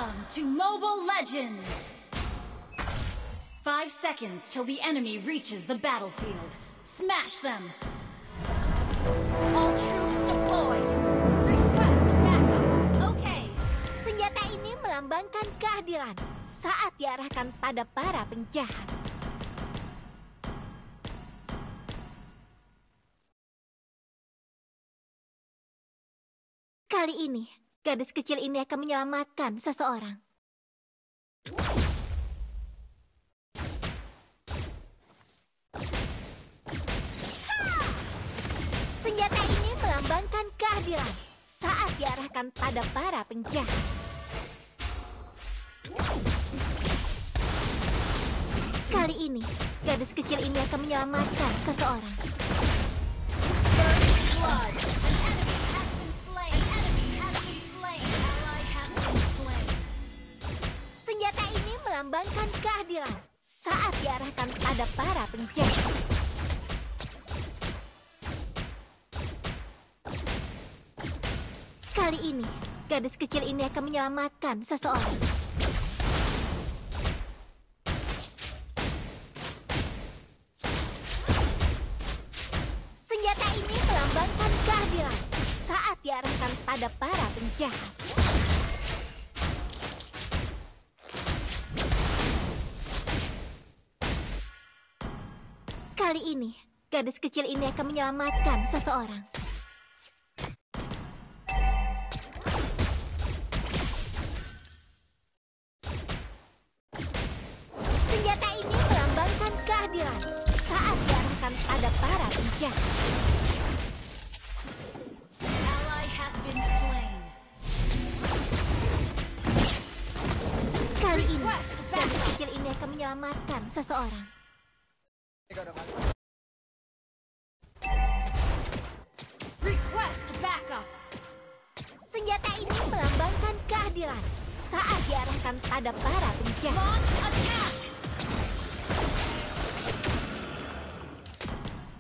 Welcome to Mobile Legends! 5 seconds till the enemy reaches the battlefield. Smash them! All troops deployed. Request backup. Okay. Senjata ini melambangkan keadilan saat diarahkan pada para penjahat. Kali ini, gadis kecil ini akan menyelamatkan seseorang. Senjata ini melambangkan keadilan saat diarahkan pada para penjahat. Kali ini, gadis kecil ini akan menyelamatkan seseorang. First blood. An enemy has been slain. Ally has been slain. Senjata ini melambangkan keadilan saat diarahkan pada para penjahat. Kali ini, gadis kecil ini akan menyelamatkan seseorang. Senjata ini melambangkan keadilan saat diarahkan pada para penjahat. Kali ini, gadis kecil ini akan menyelamatkan seseorang. Senjata ini melambangkan keadilan saat diarahkan pada para penjahat. Ally has been slain. Kali ini, gadis kecil ini akan menyelamatkan seseorang. Request backup. Senjata ini melambangkan keadilan saat diarahkan pada para penjahat. Launch attack.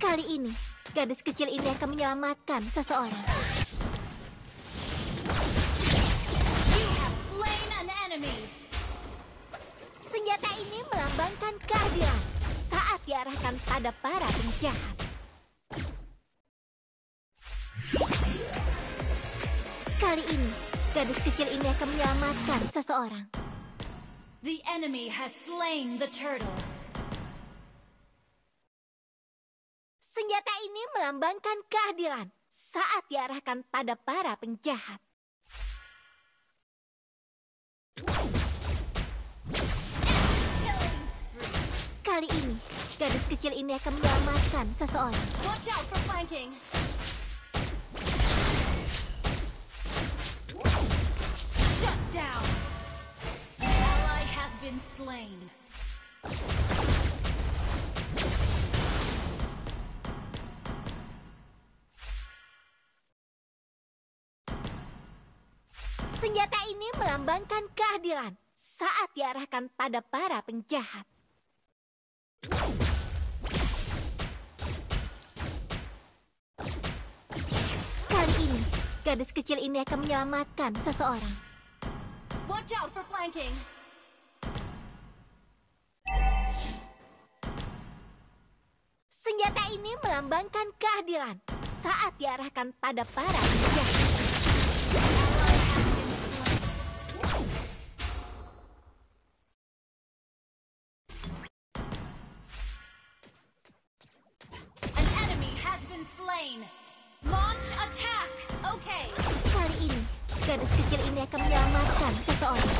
Kali ini, gadis kecil ini akan menyelamatkan seseorang. You have slain an enemy. Senjata ini melambangkan keadilan saat diarahkan pada para penjahat. Kali ini, gadis kecil ini akan menyelamatkan seseorang. The enemy has slain the turtle. Senjata ini melambangkan keadilan saat diarahkan pada para penjahat. Kali ini, gadis kecil ini akan menyelamatkan seseorang. Watch out for flanking. Shut down. Ally has been slain. Senjata ini melambangkan keadilan saat diarahkan pada para penjahat. Kali ini, gadis kecil ini akan menyelamatkan seseorang. Watch out for flanking. Senjata ini melambangkan keadilan saat diarahkan pada para penjahat. Ally has been slain. An enemy has been slain. Launch attack. Okay. Kali ini, gadis kecil ini akan menyelamatkan seseorang.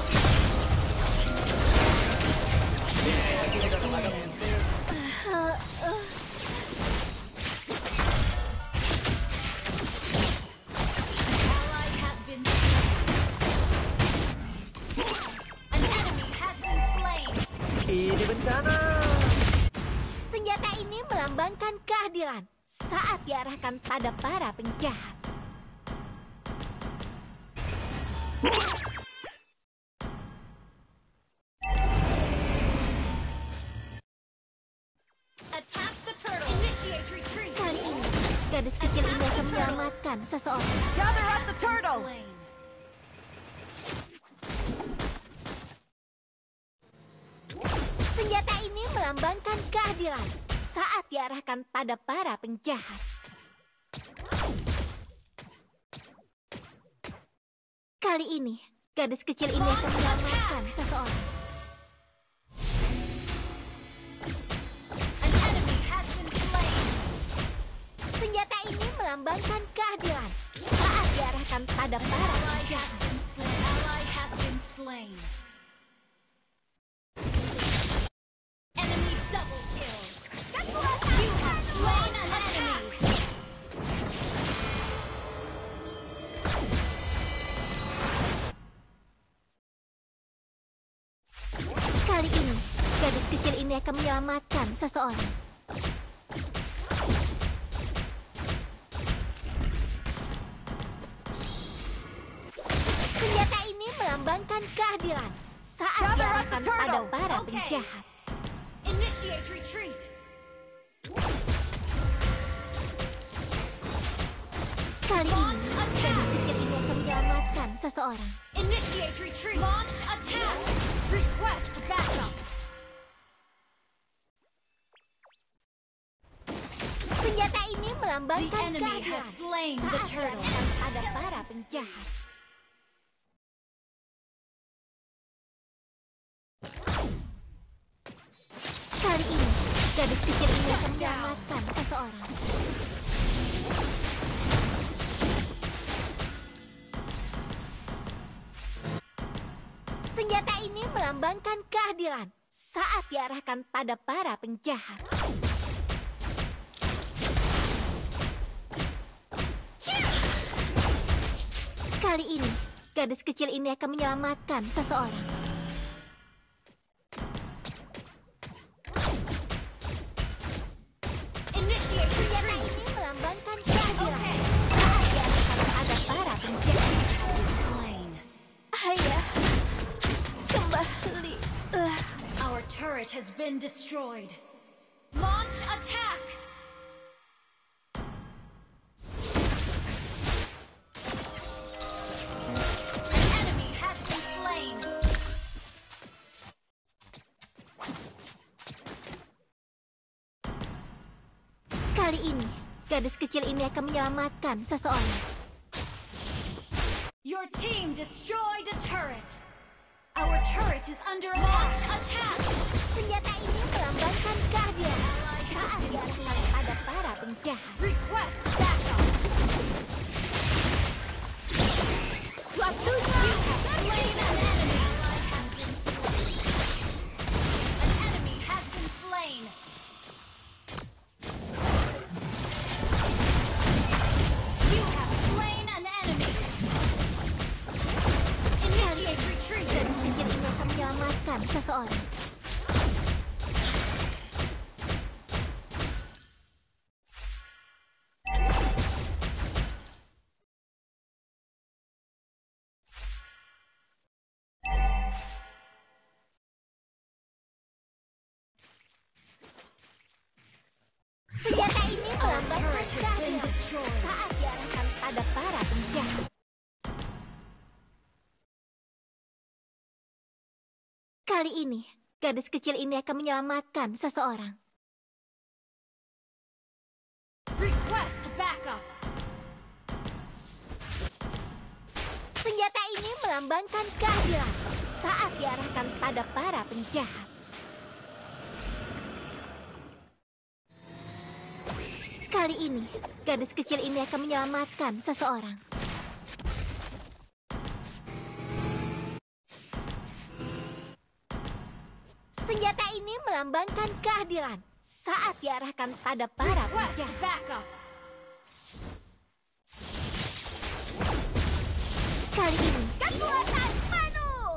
Ally has been slain. An enemy has been slain. Ini bencana. Senjata ini melambangkan keadilan saat diarahkan pada para penjahat. Attack the turtle. Initiate retreat. Kali ini, gadis kecil ini akan menyelamatkan seseorang. Gather up the turtle. melambangkan keadilan saat diarahkan pada para penjahat. Kali ini, gadis kecil ini akan menyelamatkan seseorang. An enemy has been slain. Senjata ini melambangkan keadilan saat diarahkan pada para Ally penjahat. has been slain. Ally has been slain. Enemy double kill. You have slain an enemy. Kali ini, gadis kecil ini akan menyelamatkan seseorang. Senjata ini melambangkan keadilan saat diarahkan pada para Okay. penjahat. Initiate retreat. Kali ini, gadis kecil ini akan menyelamatkan seseorang. Initiate retreat. Launch attack. Request backup. Senjata ini The melambangkan enemy has keadilan slain the saat turtle. diarahkan pada para penjahat. Kali ini, gadis kecil ini akan menyelamatkan seseorang. Senjata ini melambangkan keadilan saat diarahkan pada para penjahat. Kali ini, gadis kecil ini akan menyelamatkan seseorang. Initiate Senjata retreat. ini melambangkan keadilan saat diarahkan pada para penjahat. Slain. Ayah, kembalilah. Our turret has been destroyed. Launch attack. An enemy has been slain. Kali ini, gadis kecil ini akan menyelamatkan seseorang. Your team destroyed a turret. Our turret is under attack. Attack. Senjata ini melambangkan keadilan Ally has saat been diarahkan slain. pada para penjahat. Request backup. Waktunya You have slain an enemy. Ally has been slain. An enemy has been slain. You have slain an enemy. Initiate retreat. gadis kecil ini akan menyelamatkan seseorang. Senjata ini Our melambangkan turret has been keadilan destroyed. saat diarahkan pada para penjahat. Kali ini, gadis kecil ini akan menyelamatkan seseorang. Request backup. Senjata ini melambangkan keadilan saat diarahkan pada para penjahat. Kali ini, gadis kecil ini akan menyelamatkan seseorang. Senjata ini melambangkan keadilan saat diarahkan pada para Request penjahat. backup. Kali ini, kekuatan penuh!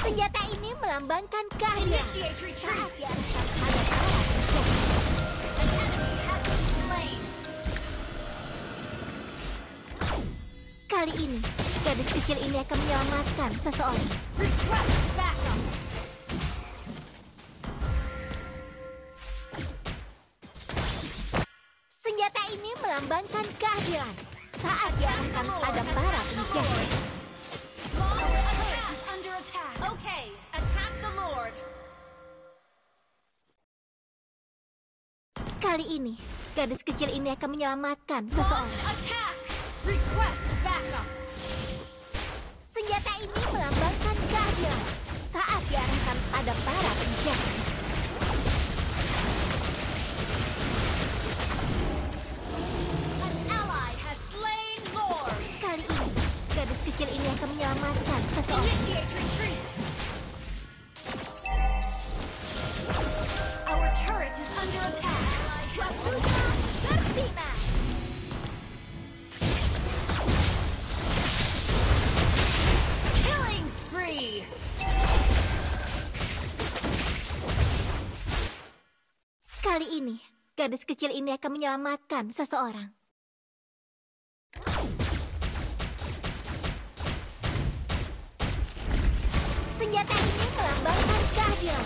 Senjata ini melambangkan keadilan Initiate saat retreat. diarahkan pada para penjahat. An enemy has been slain. Kali ini, gadis kecil ini akan menyelamatkan seseorang. Request backup. Senjata ini melambangkan keadilan saat diarahkan pada para penjahat. Launch a turret is under attack. Okay, attack the Lord. Kali ini, gadis kecil ini akan menyelamatkan Launch seseorang. attack. Request backup. Senjata ini melambangkan keadilan saat diarahkan pada para penjahat. An ally has slain Lord. Kali ini, gadis kecil ini akan menyelamatkan seseorang. Initiate retreat. Our turret is under attack. Waktunya bersinar. Killing spree. Kali ini, gadis kecil ini akan menyelamatkan seseorang. Senjata ini melambangkan keadilan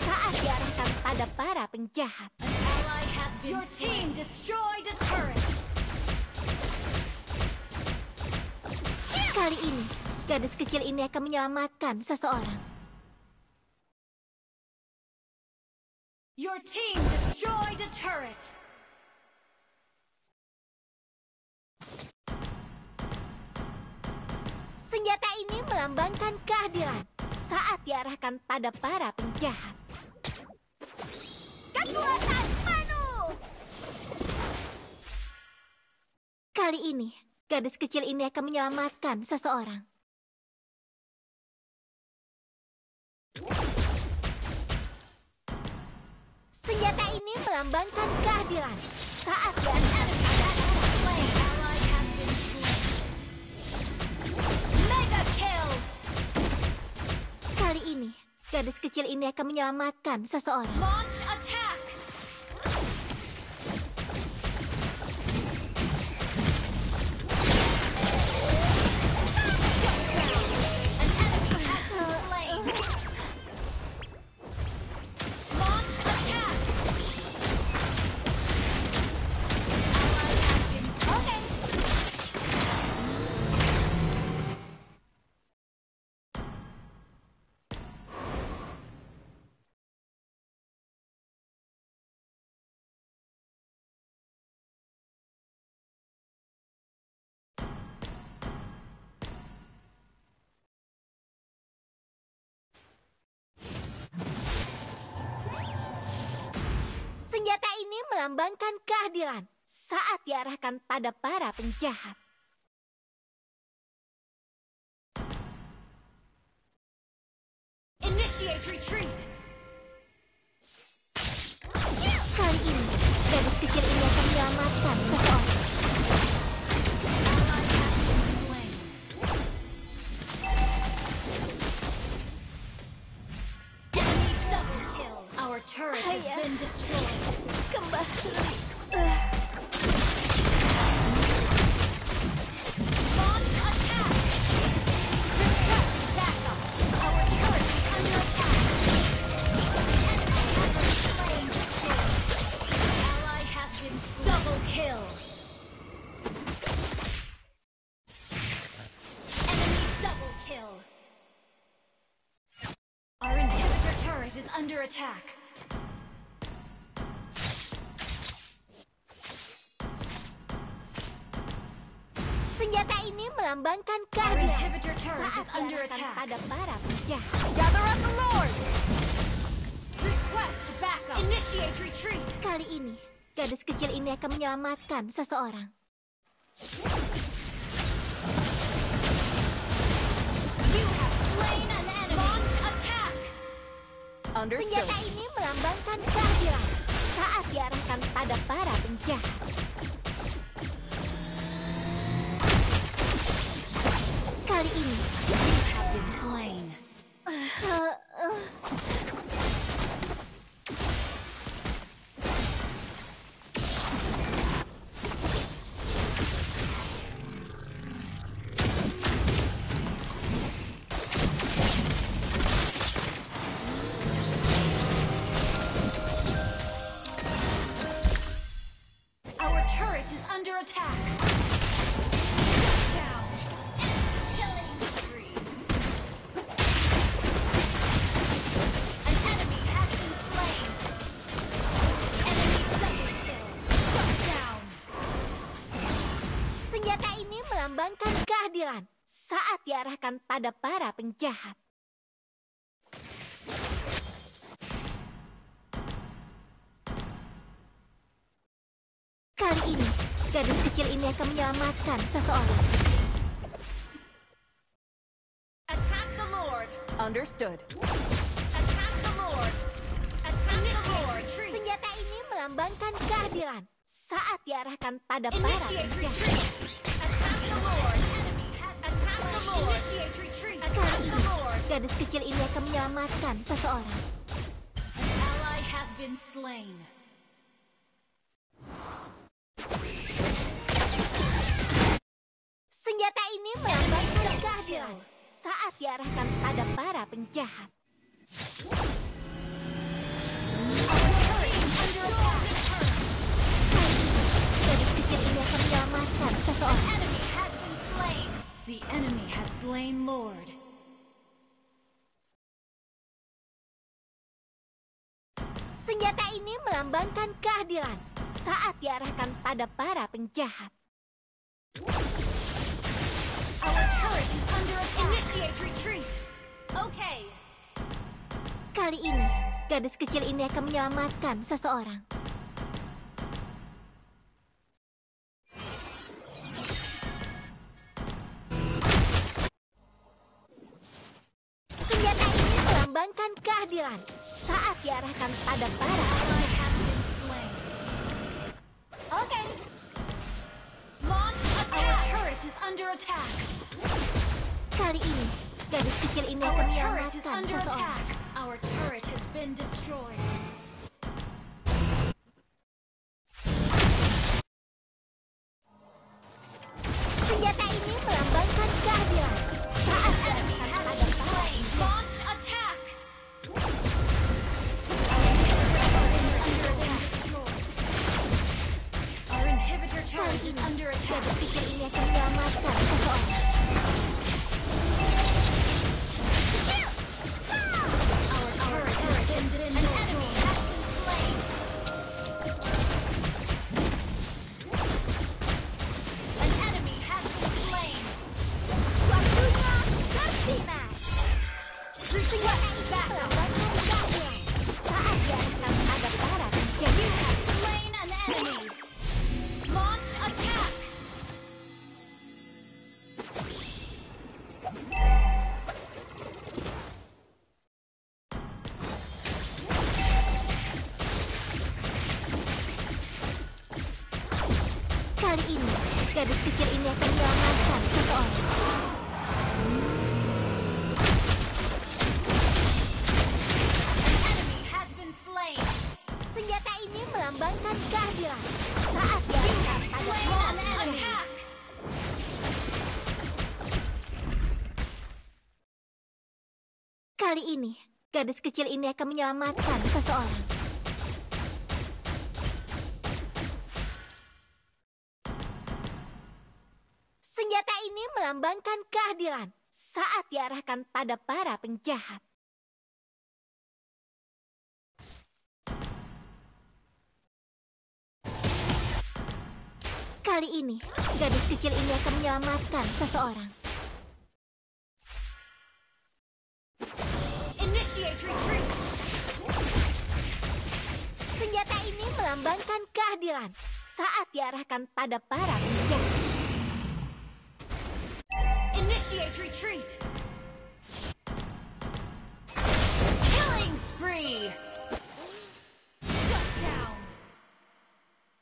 saat diarahkan pada para penjahat. Ally has been Your team destroyed a turret. Kali ini, gadis kecil ini akan menyelamatkan seseorang. Your team destroyed a turret. Senjata ini melambangkan keadilan saat diarahkan pada para penjahat. Kekuatan Manu! Kali ini, gadis kecil ini akan menyelamatkan seseorang. Senjata ini melambangkan keadilan saat diarahkan pada Slain. Ally has been slain. Mega kill. Kali ini, gadis kecil ini akan menyelamatkan seseorang. Launch attack. An enemy has been slain. Launch attack. Ally has been slain. Senjata ini melambangkan keadilan saat diarahkan pada para penjahat. Initiate retreat. Kali ini, gadis kecil ini akan menyelamatkan seseorang. Ally has been slain. Enemy double kill. Our turret has Ayah. been destroyed. Kembali. Launch attack. Request backup. Our turret is under attack. Enemy has been slain. Ally has been slain. Double kill. Enemy double kill. Our inhibitor turret is under attack. Senjata ini melambangkan Our keadilan inhibitor turret saat is under diarahkan attack. pada para penjahat. Gather up the Lord! Request backup. Initiate retreat. Kali ini, gadis kecil ini akan menyelamatkan seseorang. You have slain an enemy. Launch attack. Senjata ini melambangkan keadilan saat diarahkan pada para penjahat. Kali ini, You have been slain. Our turret is under attack. kehadiran saat diarahkan pada para penjahat. Kali ini, gadis kecil ini akan menyelamatkan seseorang. Attack the Lord. Understood. Attack the Lord. Attack the Lord. Senjata ini melambangkan kehadiran saat diarahkan pada para Initiate penjahat. retreat. Attack the Lord. Enemy has attack the Lord. Initiate retreat. Attack Kali the ini, Lord. gadis kecil ini akan menyelamatkan seseorang. An ally has been slain. Senjata ini melambangkan kehadiran saat diarahkan pada para penjahat. Gadis kecil ini akan menyelamatkan seseorang. Enemy has been slain. The enemy has slain Lord. Senjata ini melambangkan kehadiran saat diarahkan pada para penjahat. Our turret is under attack. Initiate retreat. Okay. Kali ini, gadis kecil ini akan menyelamatkan seseorang. Senjata ini melambangkan kehadiran saat diarahkan pada para Ally has been slain. Oke. Launch attack. Our turret is under attack. Kali ini, gadis kecil ini Our akan turret is menyelamatkan under seseorang. attack. Our turret has been destroyed. Senjata ini melambangkan kehadiran saat Enemy diarahkan has pada been para slain. penjahat. Launch attack. Under attack. Our inhibitor Kali turret is ini, under attack. gadis kecil ini akan menyelamatkan seseorang. Our turret has been destroyed. An enemy has been slain. An enemy has been slain. Waktunya bersinar. Request Senjata ini backup. melambangkan kehadiran saat diarahkan pada para penjahat. You have slain an enemy. Launch attack. Kali ini, gadis kecil ini akan menyelamatkan seseorang. An enemy has been slain. Senjata ini melambangkan kehadiran saat diarahkan pada Slain para an penjahat. attack. Kali ini, gadis kecil ini akan menyelamatkan seseorang. Senjata ini melambangkan kehadiran saat diarahkan pada para penjahat. Kali ini, gadis kecil ini akan menyelamatkan seseorang. Initiate retreat. Senjata ini melambangkan kehadiran saat diarahkan pada para penjahat. Initiate retreat. Killing spree. Shut down.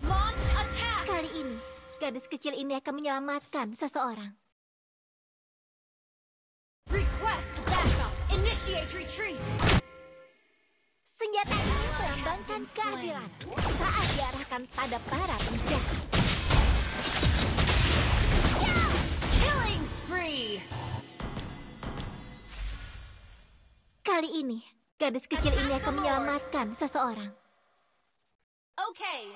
Launch attack. Kali ini, gadis kecil ini akan menyelamatkan seseorang. Request backup. Initiate retreat. Senjata ini melambangkan kehadiran saat diarahkan pada para penjahat. Killing spree. Kali ini, gadis kecil ini akan menyelamatkan seseorang. Okay.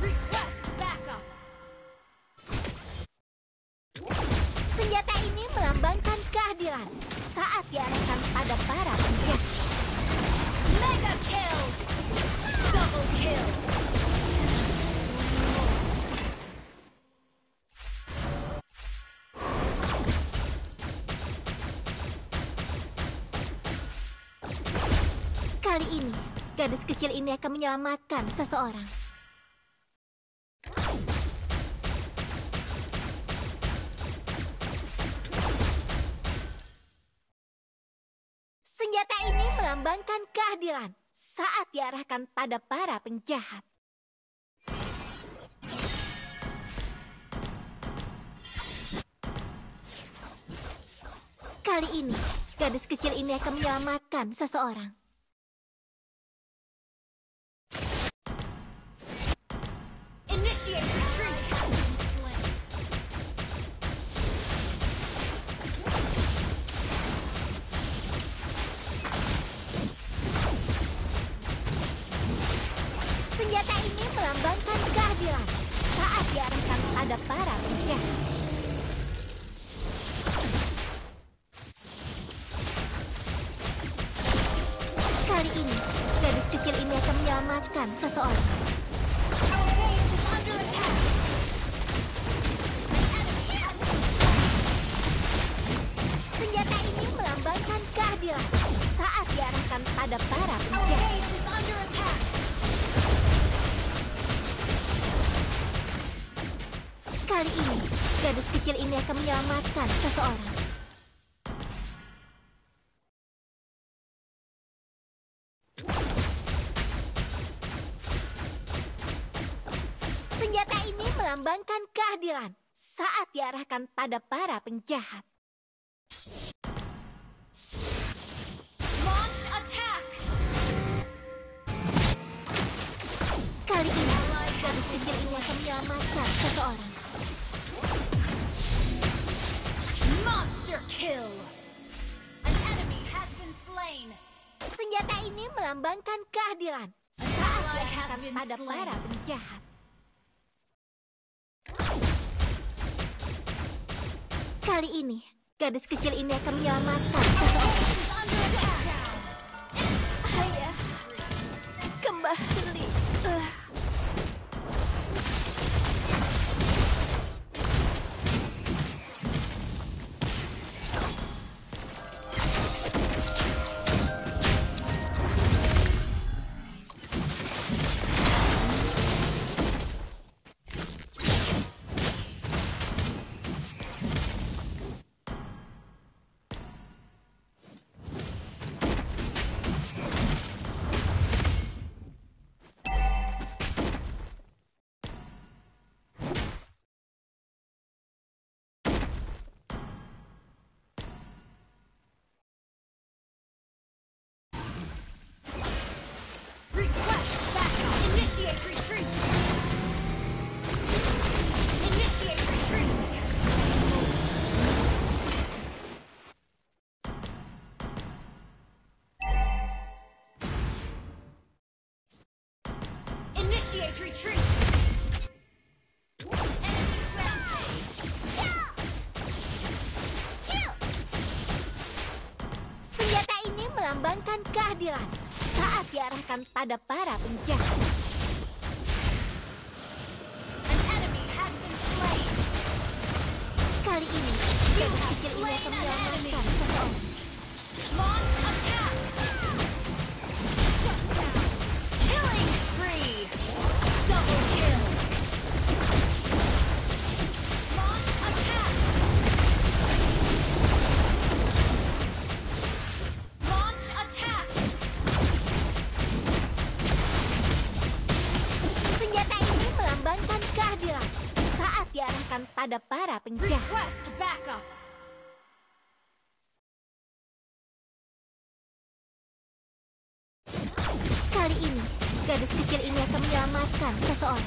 Request backup. Senjata ini melambangkan kehadiran saat diarahkan pada para penjahat. Mega kill. Double kill. gadis kecil ini akan menyelamatkan seseorang. Senjata ini melambangkan keadilan saat diarahkan pada para penjahat. Kali ini, gadis kecil ini akan menyelamatkan seseorang. Initiate retreat. Senjata ini melambangkan keadilan saat diarahkan pada para penjahat. Kali ini, gadis kecil ini akan menyelamatkan seseorang. Our base is under attack. An enemy has been Senjata ini melambangkan keadilan saat diarahkan pada para Our penjahat. base is under attack. Kali ini, gadis kecil ini akan menyelamatkan seseorang. Senjata ini melambangkan keadilan saat diarahkan pada para penjahat. Launch attack. Kali ini, gadis kecil ini akan menyelamatkan seseorang. Monster kill. An enemy has been slain. Senjata ini melambangkan keadilan saat diarahkan pada para penjahat. Kali ini, gadis kecil ini akan menyelamatkan seseorang. Is under attack. Ayah, kembali. Request backup. Initiate retreat. Initiate retreat. Initiate retreat. Enemy rampage. Senjata ini melambangkan keadilan saat diarahkan pada para penjahat. An enemy has been slain. Kali ini, gadis kecil ini akan menyelamatkan seseorang. Launch attack. Shut down. Killing spree. Double kill. Launch attack. Launch attack. Senjata ini melambangkan keadilan saat diarahkan pada para penjahat. Request backup. Kali ini, gadis kecil ini akan menyelamatkan seseorang.